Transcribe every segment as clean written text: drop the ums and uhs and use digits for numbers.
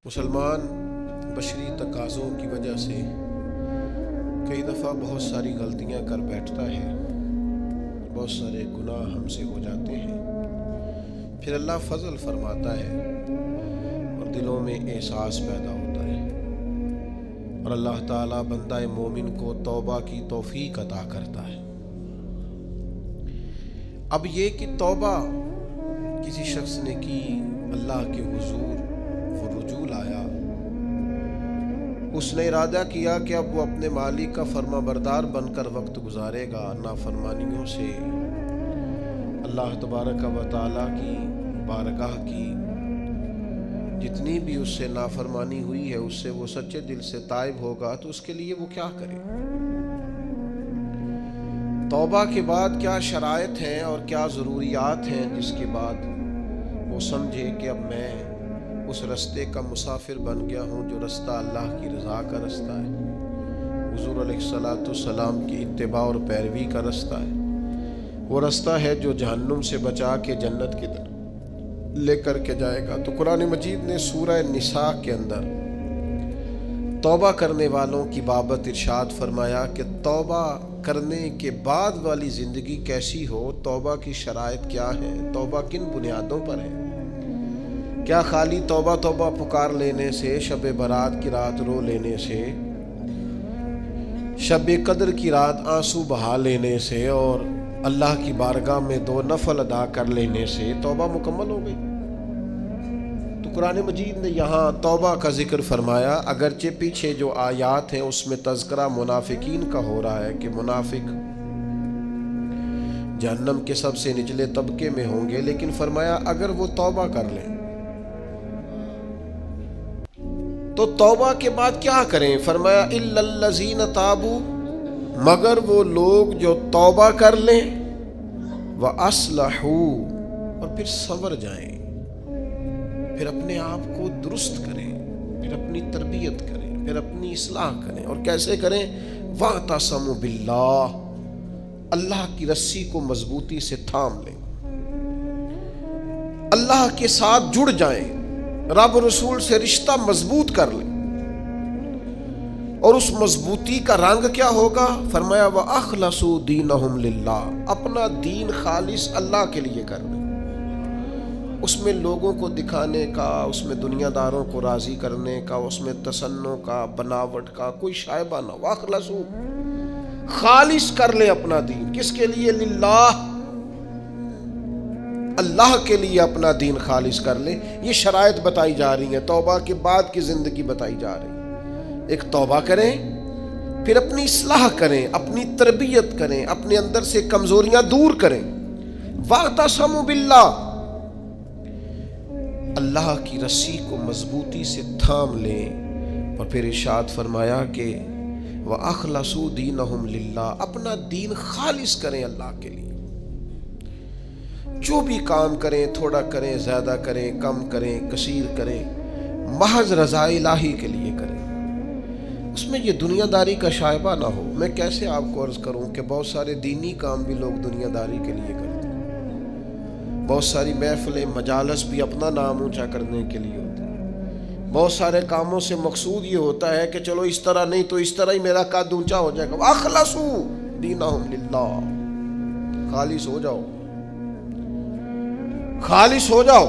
مسلمان بشری تقاضوں کی وجہ سے کئی دفعہ بہت ساری غلطیاں کر بیٹھتا ہے، بہت سارے گناہ ہم سے ہو جاتے ہیں، پھر اللہ فضل فرماتا ہے اور دلوں میں احساس پیدا ہوتا ہے، اور اللہ تعالیٰ بندہ مومن کو توبہ کی توفیق عطا کرتا ہے۔ اب یہ کہ توبہ کسی شخص نے کی، اللہ کے حضور وہ رجوع آیا، اس نے ارادہ کیا کہ اب وہ اپنے مالک کا فرما بردار بن کر وقت گزارے گا، نافرمانیوں سے اللہ تبارک و تعالیٰ کی بارگاہ کی جتنی بھی اس سے نافرمانی ہوئی ہے اس سے وہ سچے دل سے تائب ہوگا، تو اس کے لیے وہ کیا کرے؟ توبہ کے بعد کیا شرائط ہیں اور کیا ضروریات ہیں جس کے بعد وہ سمجھے کہ اب میں اس رستے کا مسافر بن گیا ہوں جو رستہ اللہ کی رضا کا رستہ ہے، حضور علیہ الصلوۃ والسلام کی اتباع اور پیروی کا رستہ ہے، وہ رستہ ہے جو جہنم سے بچا کے جنت کی طرف لے کر کے جائے گا۔ تو قرآن مجید نے سورہ نساء کے اندر توبہ کرنے والوں کی بابت ارشاد فرمایا کہ توبہ کرنے کے بعد والی زندگی کیسی ہو، توبہ کی شرائط کیا ہے، توبہ کن بنیادوں پر ہے۔ کیا خالی توبہ توبہ پکار لینے سے، شب برات کی رات رو لینے سے، شب قدر کی رات آنسو بہا لینے سے اور اللہ کی بارگاہ میں 2 نفل ادا کر لینے سے توبہ مکمل ہو گئی؟ تو قرآن مجید نے یہاں توبہ کا ذکر فرمایا، اگرچہ پیچھے جو آیات ہیں اس میں تذکرہ منافقین کا ہو رہا ہے کہ منافق جہنم کے سب سے نچلے طبقے میں ہوں گے، لیکن فرمایا اگر وہ توبہ کر لیں تو توبہ کے بعد کیا کریں؟ فرمایا اِلَّا الَّذِينَ تَابُوا، مگر وہ لوگ جو توبہ کر لیں، وَأَصْلَحُوا، اور پھر سنور جائیں، پھر اپنے آپ کو درست کریں، پھر اپنی تربیت کریں، پھر اپنی اصلاح کریں۔ اور کیسے کریں؟ وَاعْتَصَمُوا بِاللَّهِ، اللہ کی رسی کو مضبوطی سے تھام لیں، اللہ کے ساتھ جڑ جائیں، رب رسول سے رشتہ مضبوط کر لیں۔ اور اس مضبوطی کا رنگ کیا ہوگا؟ فرمایا وَأَخْلَصُوا دِينَهُمْ لِلَّهِ، اپنا دین خالص اللہ کے لیے کر لیں، اس میں لوگوں کو دکھانے کا، اس میں دنیا داروں کو راضی کرنے کا، اس میں تصنع کا، بناوٹ کا کوئی شائبہ نہ۔ وَأَخْلَصُوا، خالص کر لیں اپنا دین، کس کے لیے؟ للہ، اللہ کے لیے اپنا دین خالص کر لیں۔ یہ شرائط بتائی جا رہی ہیں، توبہ کے بعد کی زندگی بتائی جا رہی ہے۔ ایک توبہ کریں، پھر اپنی اصلاح کریں، اپنی تربیت کریں، اپنے اندر سے کمزوریاں دور کریں۔ وَاعْتَصَمُوا بِاللَّهِ، اللہ کی رسی کو مضبوطی سے تھام لیں۔ اور پھر ارشاد فرمایا کہ وَأَخْلَصُوا دِينَهُمْ لِلَّهِ، اپنا دین خالص کریں اللہ کے لیے۔ جو بھی کام کریں، تھوڑا کریں، زیادہ کریں، کم کریں، کثیر کریں، محض رضا الہی کے لیے کریں، اس میں یہ دنیا داری کا شائبہ نہ ہو۔ میں کیسے آپ کو عرض کروں کہ بہت سارے دینی کام بھی لوگ دنیا داری کے لیے کرتے ہیں، بہت ساری محفلیں، مجالس بھی اپنا نام اونچا کرنے کے لیے ہوتے ہیں، بہت سارے کاموں سے مقصود یہ ہوتا ہے کہ چلو اس طرح نہیں تو اس طرح ہی میرا قد اونچا ہو جائے گا۔ وَأَخْلَصُوا دِينَهُمْ لِلَّهِ، خالص ہو جاؤ، خالص ہو جاؤ۔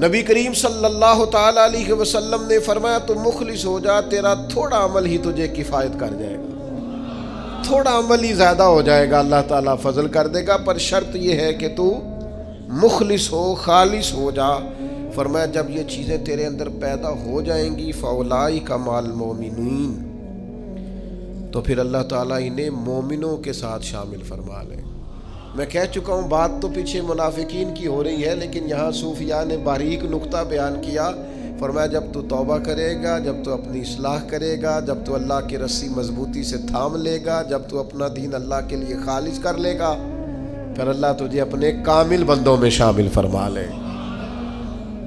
نبی کریم صلی اللہ تعالی علیہ وسلم نے فرمایا تو مخلص ہو جا، تیرا تھوڑا عمل ہی تجھے کفایت کر جائے گا، تھوڑا عمل ہی زیادہ ہو جائے گا، اللہ تعالیٰ فضل کر دے گا، پر شرط یہ ہے کہ تو مخلص ہو، خالص ہو جا۔ فرمایا جب یہ چیزیں تیرے اندر پیدا ہو جائیں گی فَأُولَٰئِکَ مَعَ الْمُؤْمِنِينَ، تو پھر اللہ تعالیٰ انہیں مومنوں کے ساتھ شامل فرما لے۔ میں کہہ چکا ہوں بات تو پیچھے منافقین کی ہو رہی ہے، لیکن یہاں صوفیاء نے باریک نقطہ بیان کیا۔ فرمایا جب تو توبہ کرے گا، جب تو اپنی اصلاح کرے گا، جب تو اللہ کی رسی مضبوطی سے تھام لے گا، جب تو اپنا دین اللہ کے لیے خالص کر لے گا، پھر اللہ تجھے اپنے کامل بندوں میں شامل فرما لے،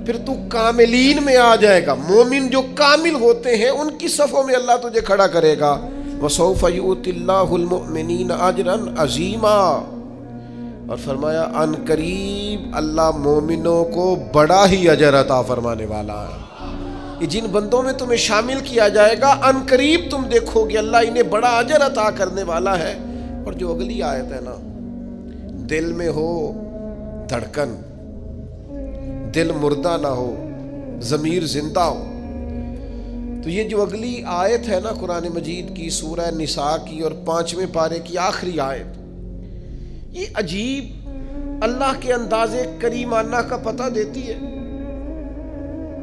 پھر تو کاملین میں آ جائے گا۔ مومن جو کامل ہوتے ہیں ان کی صفوں میں اللہ تجھے کھڑا کرے گا۔ وَسَوْفَ يُؤْتِ اللَّهُ الْمُؤْمِنِينَ أَجْرًا عَظِيمًا، اور فرمایا ان قریب اللہ مومنوں کو بڑا ہی اجر عطا فرمانے والا ہے. یہ جن بندوں میں تمہیں شامل کیا جائے گا ان قریب تم دیکھو گے اللہ انہیں بڑا اجر عطا کرنے والا ہے. اور جو اگلی آیت ہے نا، دل میں ہو دھڑکن، دل مردہ نہ ہو، ضمیر زندہ ہو. تو یہ جو اگلی آیت ہے نا قرآن مجید کی سورہ نساء کی اور 5ویں پارے کی آخری آیت، یہ عجیب اللہ کے انداز کریمانہ کا پتہ دیتی ہے.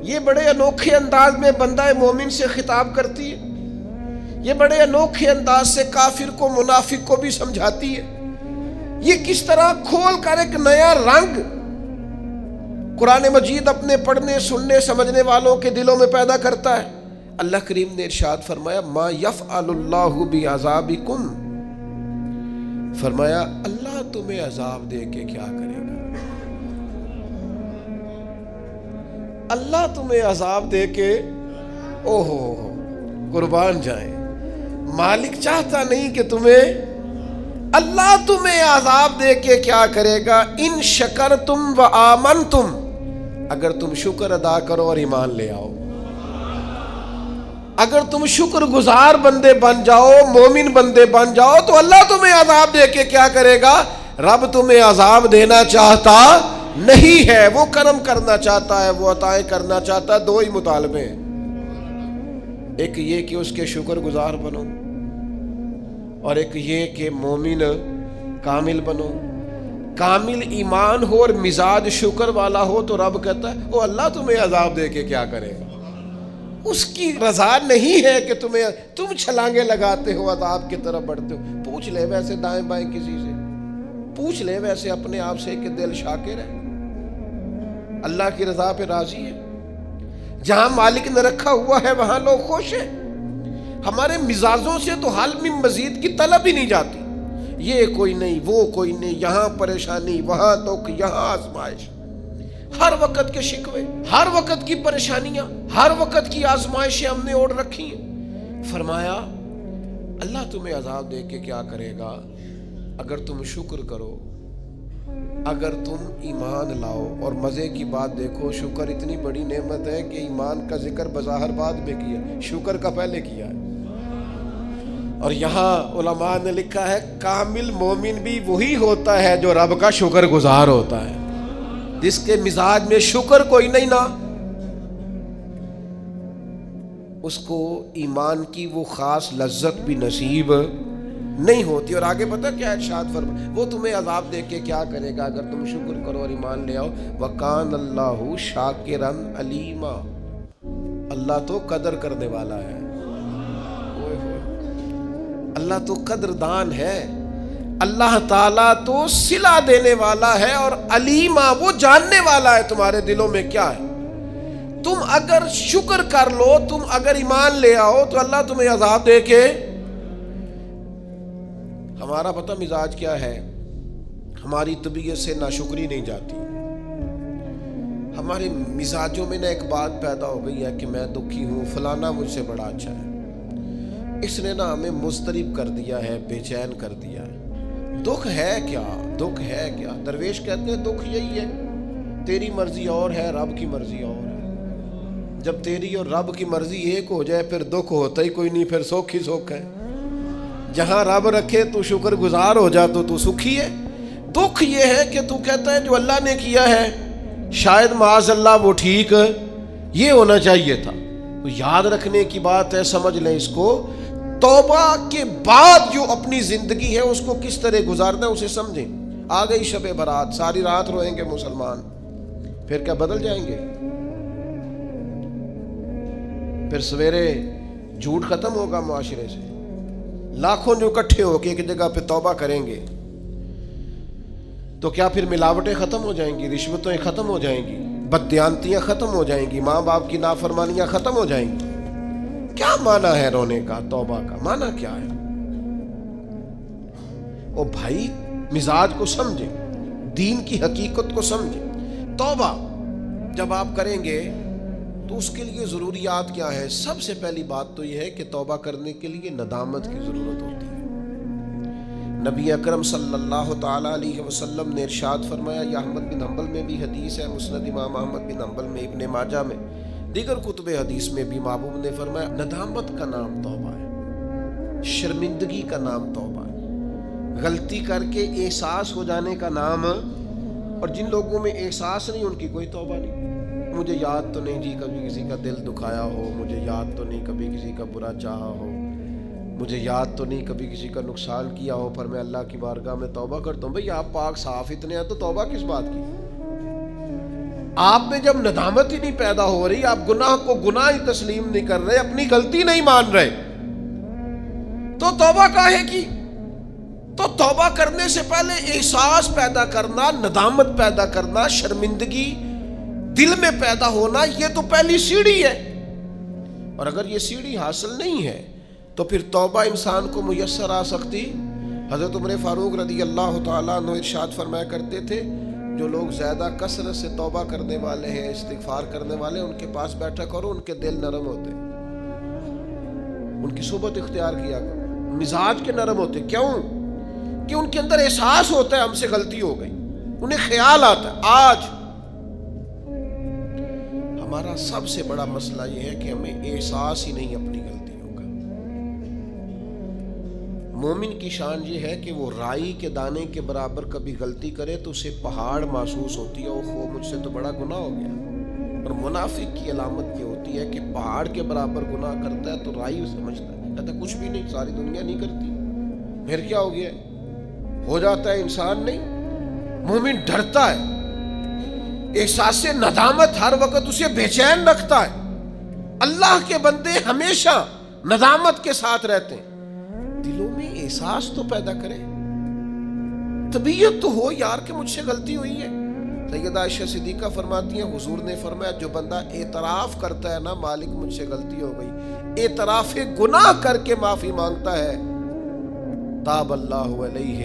یہ بڑے انوکھے انداز میں بندہ مومن سے خطاب کرتی ہے. یہ بڑے انوکھے انداز سے کافر کو منافق کو بھی سمجھاتی ہے. یہ کس طرح کھول کر ایک نیا رنگ قرآن مجید اپنے پڑھنے سننے سمجھنے والوں کے دلوں میں پیدا کرتا ہے. اللہ کریم نے ارشاد فرمایا ما یفعل اللہ بعذابکم، فرمایا اللہ تمہیں عذاب دے کے کیا کرے گا. اللہ تمہیں عذاب دے کے اوہو قربان جائیں. مالک چاہتا نہیں کہ اللہ تمہیں عذاب دے کے کیا کرے گا. ان شکرتم و آمنتم، اگر تم شکر ادا کرو اور ایمان لے آؤ، اگر تم شکر گزار بندے بن جاؤ، مومن بندے بن جاؤ، تو اللہ تمہیں عذاب دے کے کیا کرے گا. رب تمہیں عذاب دینا چاہتا نہیں ہے، وہ کرم کرنا چاہتا ہے، وہ عطائیں کرنا چاہتا ہے. دو ہی مطالبے ہیں، ایک یہ کہ اس کے شکر گزار بنو، اور ایک یہ کہ مومن کامل بنو. کامل ایمان ہو اور مزاج شکر والا ہو تو رب کہتا ہے وہ اللہ تمہیں عذاب دے کے کیا کرے گا. اس کی رضا نہیں ہے کہ تم چھلانگے لگاتے ہو، عذاب کی طرف بڑھتے ہو. پوچھ لے ویسے دائیں بائیں کسی سے، پوچھ لے ویسے اپنے آپ سے کہ دل شاکر ہے، اللہ کی رضا پہ راضی ہے. جہاں مالک نے رکھا ہوا ہے وہاں لوگ خوش ہیں. ہمارے مزاجوں سے تو حل میں مزید کی طلب ہی نہیں جاتی. یہ کوئی نہیں، وہ کوئی نہیں، یہاں پریشانی، وہاں دکھ، یہاں آزمائش، ہر وقت کے شکوے، ہر وقت کی پریشانیاں، ہر وقت کی آزمائشیں ہم نے اوڑھ رکھی ہیں. فرمایا اللہ تمہیں عذاب دے کے کیا کرے گا اگر تم شکر کرو، اگر تم ایمان لاؤ. اور مزے کی بات دیکھو، شکر اتنی بڑی نعمت ہے کہ ایمان کا ذکر بظاہر بعد میں کیا، شکر کا پہلے کیا ہے. اور یہاں علماء نے لکھا ہے کامل مومن بھی وہی ہوتا ہے جو رب کا شکر گزار ہوتا ہے، جس کے مزاج میں شکر کوئی نہیں نا، اس کو ایمان کی وہ خاص لذت بھی نصیب نہیں ہوتی. اور آگے پتہ کیا ارشاد فرمایا، وہ تمہیں عذاب دے کے کیا کرے گا اگر تم شکر کرو اور ایمان لے آؤ. وَقَانَ اللَّهُ شَاكِرًا عَلِيمًا، اللہ تو قدر کرنے والا ہے، اللہ تو قدردان ہے، اللہ تعالیٰ تو صلہ دینے والا ہے، اور علیمہ وہ جاننے والا ہے تمہارے دلوں میں کیا ہے. تم اگر شکر کر لو، تم اگر ایمان لے آؤ تو اللہ تمہیں عذاب دے کے. ہمارا پتہ مزاج کیا ہے، ہماری طبیعت سے ناشکری نہیں جاتی. ہمارے مزاجوں میں نہ ایک بات پیدا ہو گئی ہے کہ میں دکھی ہوں، فلانا مجھ سے بڑا اچھا ہے، اس نے نا ہمیں مضطرب کر دیا ہے، بے چین کر دیا ہے. دکھ ہے کیا، دکھ ہے کیا. درویش کہتے ہیں دکھ یہی ہے، تیری مرضی اور ہے، رب کی مرضی اور ہے. جب تیری اور رب کی مرضی ایک ہو جائے پھر دکھ ہوتا ہی کوئی نہیں، پھر سکھ ہی سکھ ہے. جہاں رب رکھے تو شکر گزار ہو جا تو سکھی ہے. دکھ یہ ہے کہ تو کہتا ہے جو اللہ نے کیا ہے شاید معاذ اللہ وہ ٹھیک یہ ہونا چاہیے تھا. تو یاد رکھنے کی بات ہے، سمجھ لیں اس کو. توبہ کے بعد جو اپنی زندگی ہے اس کو کس طرح گزارنا ہے اسے سمجھیں. آ گئی شب برات، ساری رات روئیں گے مسلمان، پھر کیا بدل جائیں گے؟ پھر سویرے جھوٹ ختم ہوگا معاشرے سے. لاکھوں جو اکٹھے ہو کے ایک جگہ پہ توبہ کریں گے تو کیا پھر ملاوٹیں ختم ہو جائیں گی، رشوتیں ختم ہو جائیں گی، بددیانتیاں ختم ہو جائیں گی، ماں باپ کی نافرمانیاں ختم ہو جائیں گی؟ کیا معنی ہے رونے کا؟ توبہ کا معنی کیا ہے؟ او بھائی مزاج کو سمجھیں، دین کی حقیقت کو سمجھیں. توبہ جب آپ کریں گے تو اس کے لیے ضروریات کیا ہے؟ سب سے پہلی بات تو یہ ہے کہ توبہ کرنے کے لیے ندامت کی ضرورت ہوتی ہے. نبی اکرم صلی اللہ تعالی علیہ وسلم نے ارشاد فرمایا، یہ احمد بن حنبل میں بھی حدیث ہے، مسند امام احمد بن حنبل میں، ابن ماجہ میں، دیگر کتب حدیث میں بھی محبوب نے فرمایا، ندامت کا نام توبہ ہے، شرمندگی کا نام توبہ ہے، غلطی کر کے احساس ہو جانے کا نام، اور جن لوگوں میں احساس نہیں ان کی کوئی توبہ نہیں۔ مجھے یاد تو نہیں جی کبھی کسی کا دل دکھایا ہو، مجھے یاد تو نہیں کبھی کسی کا برا چاہا ہو، مجھے یاد تو نہیں کبھی کسی کا نقصان کیا ہو، پر میں اللہ کی بارگاہ میں توبہ کرتا ہوں۔ بھئی آپ پاک صاف اتنے ہیں تو توبہ کس بات کی؟ آپ میں جب ندامت ہی نہیں پیدا ہو رہی، آپ گناہ کو گناہ ہی تسلیم نہیں کر رہے، اپنی غلطی نہیں مان رہے، تو توبہ کاہے کی؟ تو توبہ کرنے سے پہلے احساس پیدا کرنا، ندامت پیدا کرنا، شرمندگی دل میں پیدا ہونا، یہ تو پہلی سیڑھی ہے۔ اور اگر یہ سیڑھی حاصل نہیں ہے تو پھر توبہ انسان کو میسر آ سکتی؟ حضرت عمر فاروق رضی اللہ تعالیٰ عنہ ارشاد فرمایا کرتے تھے، جو لوگ زیادہ کثرت سے توبہ کرنے والے ہیں، استغفار کرنے والے، ان کے پاس بیٹھا کرو، ان کے دل نرم ہوتے، ان کی صحبت اختیار کیا کرو، مزاج کے نرم ہوتے۔ کیوں؟ کہ ان کے اندر احساس ہوتا ہے ہم سے غلطی ہو گئی، انہیں خیال آتا ہے۔ آج ہمارا سب سے بڑا مسئلہ یہ ہے کہ ہمیں احساس ہی نہیں اپنی غلطیوں کا۔ مومن کی شان یہ ہے کہ وہ رائی کے دانے کے برابر کبھی غلطی کرے تو اسے پہاڑ محسوس ہوتی ہے، اوہ مجھ سے تو بڑا گناہ ہو گیا۔ اور منافق کی علامت یہ ہوتی ہے کہ پہاڑ کے برابر گناہ کرتا ہے تو رائی سمجھتا ہے، کہتا ہے کچھ بھی نہیں، ساری دنیا نہیں کرتی، پھر کیا ہو گیا؟ ہو جاتا ہے انسان نہیں۔ مومن ڈرتا ہے، احساس ندامت ہر وقت اسے بے چین رکھتا ہے۔ اللہ کے بندے ہمیشہ ندامت کے ساتھ رہتے ہیں۔ دلوں میں احساس تو پیدا کرے، طبیعت تو ہو یار کہ مجھ سے غلطی ہوئی ہے۔ سیدہ عائشہ صدیقہ فرماتی ہیں، حضور نے فرمایا جو بندہ اعتراف کرتا ہے نا، مالک مجھ سے غلطی ہو گئی، اعتراف گناہ کر کے معافی مانگتا ہے، تاب اللہ علیہ،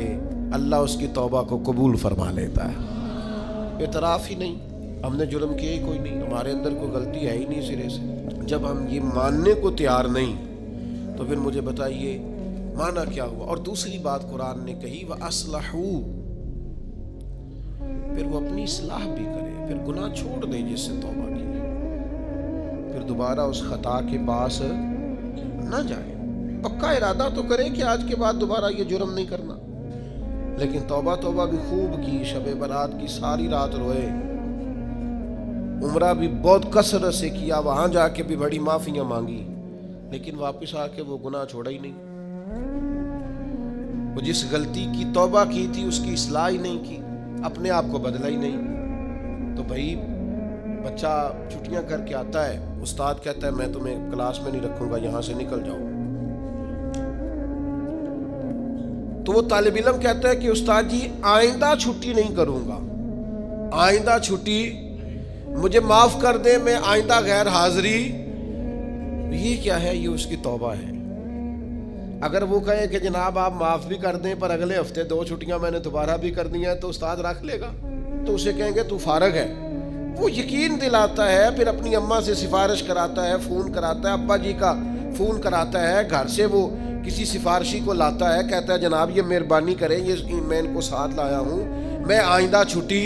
اللہ اس کی توبہ کو قبول فرما لیتا ہے۔ اعتراف ہی نہیں، ہم نے جرم کیا ہی کوئی نہیں، ہمارے اندر کوئی غلطی ہے ہی نہیں سرے سے۔ جب ہم یہ ماننے کو تیار نہیں تو پھر مجھے بتائیے معنی کیا ہوا؟ اور دوسری بات قرآن نے کہی، وَأَصْلَحُوا، پھر وہ اپنی اصلاح بھی کرے، پھر گناہ چھوڑ دے جس سے توبہ کی، پھر دوبارہ اس خطا کے پاس نہ جائے، پکا ارادہ تو کرے کہ آج کے بعد دوبارہ یہ جرم نہیں کرنا، لیکن توبہ بھی خوب کی، شب برات کی ساری رات روئے، عمرہ بھی بہت کثرت سے کیا، وہاں جا کے بھی بڑی معافیاں مانگی، لیکن واپس آ کے وہ گناہ چھوڑا ہی نہیں۔ وہ جس غلطی کی توبہ کی تھی اس کی اصلاح ہی نہیں کی، اپنے آپ کو بدلا ہی نہیں۔ تو بھائی بچہ چھٹیاں کر کے آتا ہے، استاد کہتا ہے میں تمہیں کلاس میں نہیں رکھوں گا، یہاں سے نکل جاؤ، تو وہ طالب علم کہتا ہے کہ استاد جی آئندہ چھٹی نہیں کروں گا، آئندہ چھٹی مجھے معاف کر دیں، میں آئندہ غیر حاضری۔ یہ کیا ہے؟ یہ اس کی توبہ ہے۔ اگر وہ کہے کہ جناب آپ معاف بھی کر دیں پر اگلے ہفتے 2 چھٹیاں میں نے دوبارہ بھی کرنی ہے، تو استاد رکھ لے گا، تو اسے کہیں گے تو فارغ ہے۔ وہ یقین دلاتا ہے، پھر اپنی اماں سے سفارش کراتا ہے، فون کراتا ہے، ابا جی کا فون کراتا ہے، گھر سے وہ کسی سفارشی کو لاتا ہے، کہتا ہے جناب یہ مہربانی کریں، یہ میں ان کو ساتھ لایا ہوں، میں آئندہ چھٹی،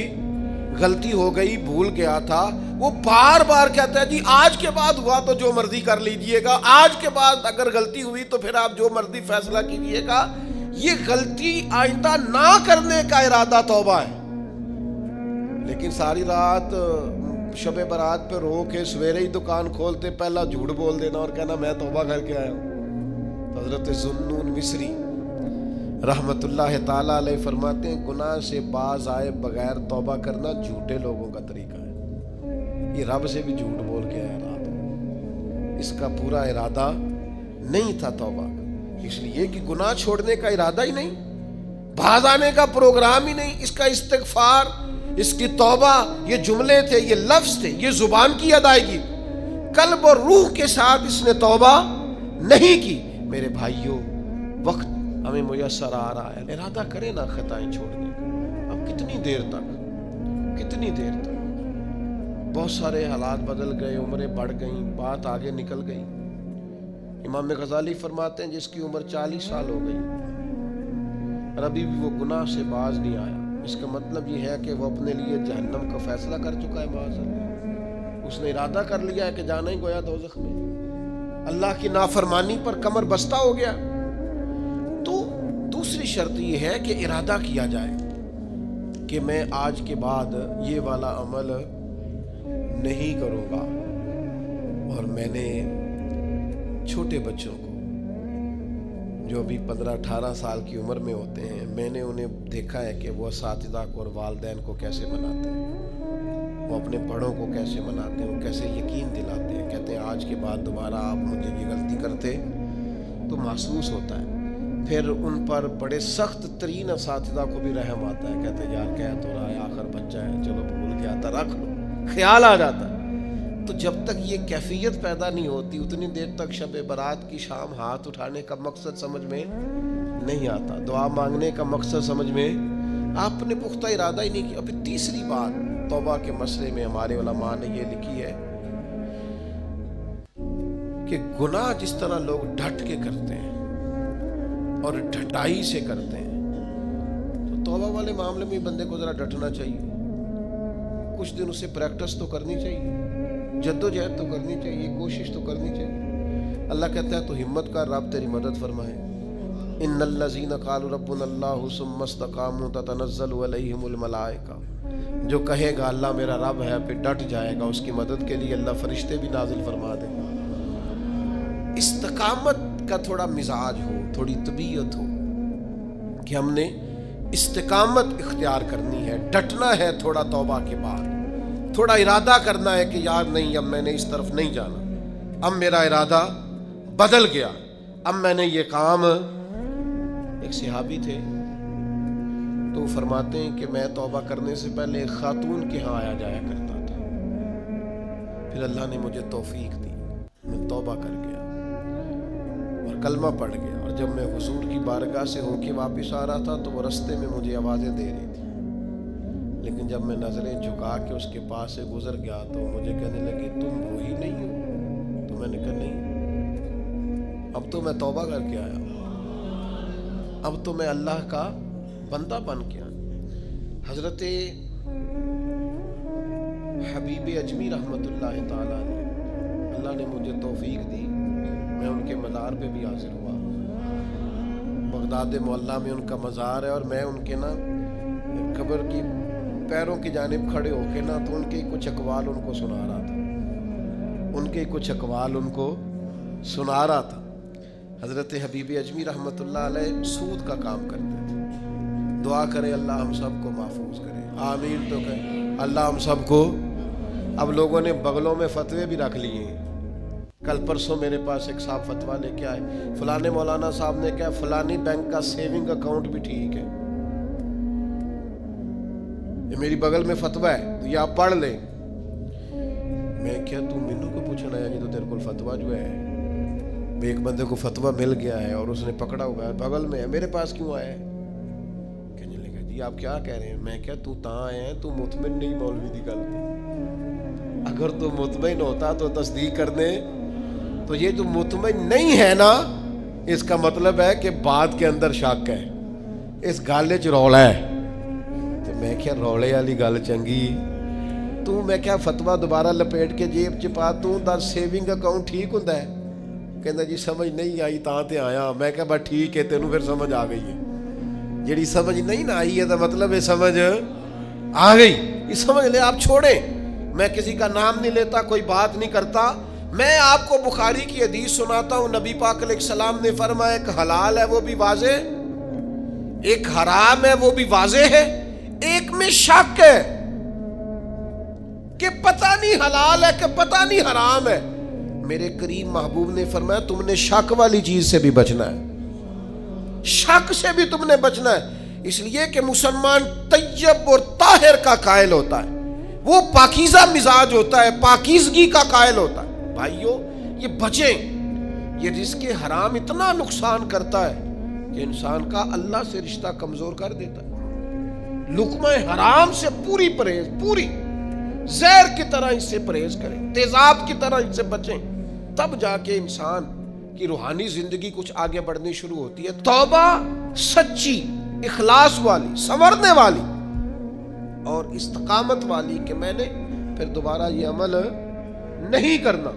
غلطی ہو گئی، بھول گیا تھا۔ وہ بار بار کہتا ہے جی آج کے بعد ہوا تو جو مرضی کر لیجئے گا، آج کے بعد اگر غلطی ہوئی تو پھر آپ جو مرضی فیصلہ کیجئے گا۔ یہ غلطی آئندہ نہ کرنے کا ارادہ توبہ ہے، لیکن ساری رات شب برات پہ رو کے سویرے ہی دکان کھولتے پہلا جھوٹ بول دینا اور کہنا میں توبہ کر کے آیا ہوں۔ حضرت ذوالنون مصری رحمت اللہ تعالیٰ علیہ فرماتے ہیں گناہ سے باز آئے بغیر توبہ کرنا جھوٹے لوگوں کا طریقہ ہے۔ یہ رب سے بھی جھوٹ بول کے آیا رات، اس کا پورا ارادہ نہیں تھا توبہ کا، اس لیے کہ گناہ چھوڑنے کا ارادہ ہی نہیں، باز آنے کا پروگرام ہی نہیں، اس کا استغفار، اس کی توبہ، یہ جملے تھے، یہ لفظ تھے، یہ زبان کی ادائیگی، قلب اور روح کے ساتھ اس نے توبہ نہیں کی۔ میرے بھائیوں وقت ہمیں میسر آ رہا ہے، ارادہ کریں نا خطائیں چھوڑنے کا۔ اب کتنی دیر تک بہت سارے حالات بدل گئے، عمریں بڑھ گئیں، بات آگے نکل گئی۔ امام غزالی فرماتے ہیں جس کی عمر 40 سال ہو گئی، اور ابھی بھی وہ گناہ سے باز نہیں آیا، اس کا مطلب یہ ہے کہ وہ اپنے لیے جہنم کا فیصلہ کر چکا ہے معاذ اللہ۔ اس نے ارادہ کر لیا ہے کہ جانا ہی گویا دوزخ میں، اللہ کی نافرمانی پر کمر بستہ ہو گیا۔ تو دوسری شرط یہ ہے کہ ارادہ کیا جائے کہ میں آج کے بعد یہ والا عمل نہیں کروں گا۔ اور میں نے چھوٹے بچوں کو جو ابھی 15-18 سال کی عمر میں ہوتے ہیں، میں نے انہیں دیکھا ہے کہ وہ اساتذہ کو اور والدین کو کیسے مناتے ہیں، وہ اپنے بڑوں کو کیسے مناتے ہیں، وہ کیسے یقین دلاتے ہیں، کہتے ہیں آج کے بعد دوبارہ آپ مجھے یہ غلطی کرتے تو محسوس ہوتا ہے۔ پھر ان پر بڑے سخت ترین اساتذہ کو بھی رحم آتا ہے، کہتے ہیں یار کہہ تو رہا ہے آخر بچہ ہے، چلو بھول گیا تھا رکھ لو، خیال آ جاتا ہے۔ تو جب تک یہ کیفیت پیدا نہیں ہوتی اتنی دیر تک شب برات کی شام ہاتھ اٹھانے کا مقصد سمجھ میں نہیں آتا، دعا مانگنے کا مقصد سمجھ میں آپ نے پختہ ارادہ ہی نہیں کیا۔ ابھی تیسری بات توبہ کے مسئلے میں ہمارے علماء نے یہ لکھی ہے کہ گناہ جس طرح لوگ ڈٹ کے کرتے ہیں اور ڈھٹائی سے کرتے ہیں، تو توبہ والے معاملے میں بندے کو ذرا ڈٹنا چاہیے، کچھ دن اسے پریکٹس تو کرنی چاہیے، جدوجہد تو کرنی چاہیے، کوشش تو کرنی چاہیے۔ اللہ کہتا ہے تو ہمت کر، رب تیری مدد فرمائے۔ ان الذین قالوا ربنا اللہ ثم استقاموا تتنزل علیہم الملائکہ، جو کہے گا اللہ میرا رب ہے پھر ڈٹ جائے گا، اس کی مدد کے لیے اللہ فرشتے بھی نازل فرما دے گا۔ استقامت کا تھوڑا مزاج ہو، تھوڑی طبیعت ہو کہ ہم نے استقامت اختیار کرنی ہے، ڈٹنا ہے تھوڑا توبہ کے بعد، تھوڑا ارادہ کرنا ہے کہ یار نہیں اب میں نے اس طرف نہیں جانا، اب میرا ارادہ بدل گیا، اب میں نے یہ کام۔ ایک صحابی تھے تو وہ فرماتے ہیں کہ میں توبہ کرنے سے پہلے ایک خاتون کے ہاں آیا جایا کرتا تھا، پھر اللہ نے مجھے توفیق دی، میں توبہ کر گیا اور کلمہ پڑھ گیا، اور جب میں حضور کی بارگاہ سے ہو کے واپس آ رہا تھا تو وہ رستے میں مجھے آوازیں دے رہی تھی، لیکن جب میں نظریں جھکا کے اس کے پاس سے گزر گیا تو مجھے کہنے لگی تم وہی نہیں ہو؟ تو میں نے کہا نہیں، اب تو میں توبہ کر کے آیا ہوں، اب تو میں اللہ کا بندہ بن کے آیا۔ حضرت حبیب اجمی رحمت اللہ تعالیٰ نے، اللہ نے مجھے توفیق دی، میں ان کے مزار پہ بھی حاضر ہوا، بغداد معلیٰ میں ان کا مزار ہے، اور میں ان کے نا قبر کی پیروں کی جانب کھڑے ہو کے نا تو ان کے کچھ اقوال ان کو سنا رہا تھا، سنا رہا تھا۔ حضرت حبیب اجمی رحمت اللہ علیہ سود کا کام کرتے تھے، دعا کرے اللہ ہم سب کو محفوظ کرے، آمین تو کہیں اللہ ہم سب کو۔ اب لوگوں نے بغلوں میں فتوے بھی رکھ لیے ہیں، کل پرسوں میرے پاس ایک صاحب فتویٰ لے کے آئے، فلانے مولانا صاحب نے کہا فلانی بینک کا سیونگ اکاؤنٹ بھی ٹھیک ہے، یہ میری بغل میں فتویٰ ہے تو یہ آپ پڑھ لیں۔ میں کیا تو مینو کو پوچھنا ہے، تو تیرے کو فتویٰ جو ہے ایک بندے کو فتویٰ مل گیا ہے اور اس نے پکڑا ہوا ہے بغل میں ہے، میرے پاس کیوں آیا ہے؟ کہنے لگا جی آپ کیا کہہ رہے ہیں؟ میں کیا تو تاں آئے ہیں، تو مطمئن نہیں مولوی دی گل پہ، اگر تو مطمئن ہوتا تو تصدیق کرنے، تو یہ جو مطمئن نہیں ہے نا اس کا مطلب ہے کہ بات کے اندر شک ہے، اس گالے چ رولا ہے۔ تو میں کیا رولے والی گل چنگی، تو میں کیا فتویٰ دوبارہ لپیٹ کے جیب چ پا، تو در سیونگ اکاؤنٹ ٹھیک ہوندا ہے؟ کہندا جی سمجھ نہیں آئی تاں تے آیا۔ میں کہا بس ٹھیک ہے، تینوں پھر سمجھ آ گئی ہے، جیڑی سمجھ نہیں نہ آئی ہے تو مطلب ہے سمجھ آ گئی، یہ سمجھ لے آپ چھوڑیں۔ میں کسی کا نام نہیں لیتا، کوئی بات نہیں کرتا، میں آپ کو بخاری کی حدیث سناتا ہوں، نبی پاک علیہ السلام نے فرمایا ایک حلال ہے وہ بھی واضح، ایک حرام ہے وہ بھی واضح ہے، ایک میں شک ہے کہ پتہ نہیں حلال ہے کہ پتہ نہیں حرام ہے۔ میرے کریم محبوب نے فرمایا تم نے شک والی چیز سے بھی بچنا ہے، شک سے بھی تم نے بچنا ہے، اس لیے کہ مسلمان طیب اور طاہر کا قائل ہوتا ہے، وہ پاکیزہ مزاج ہوتا ہے، پاکیزگی کا قائل ہوتا ہے۔ بھائیو یہ بچیں، یہ رزق حرام اتنا نقصان کرتا ہے کہ انسان کا اللہ سے رشتہ کمزور کر دیتا ہے۔ لقمہ حرام سے پوری پرہیز، پوری زہر کی طرح اس سے پرہیز کریں، تیزاب کی طرح اس سے بچیں، تب جا کے انسان کی روحانی زندگی کچھ آگے بڑھنی شروع ہوتی ہے۔ توبہ سچی اخلاص والی، سنورنے والی اور استقامت والی کہ میں نے پھر دوبارہ یہ عمل نہیں کرنا۔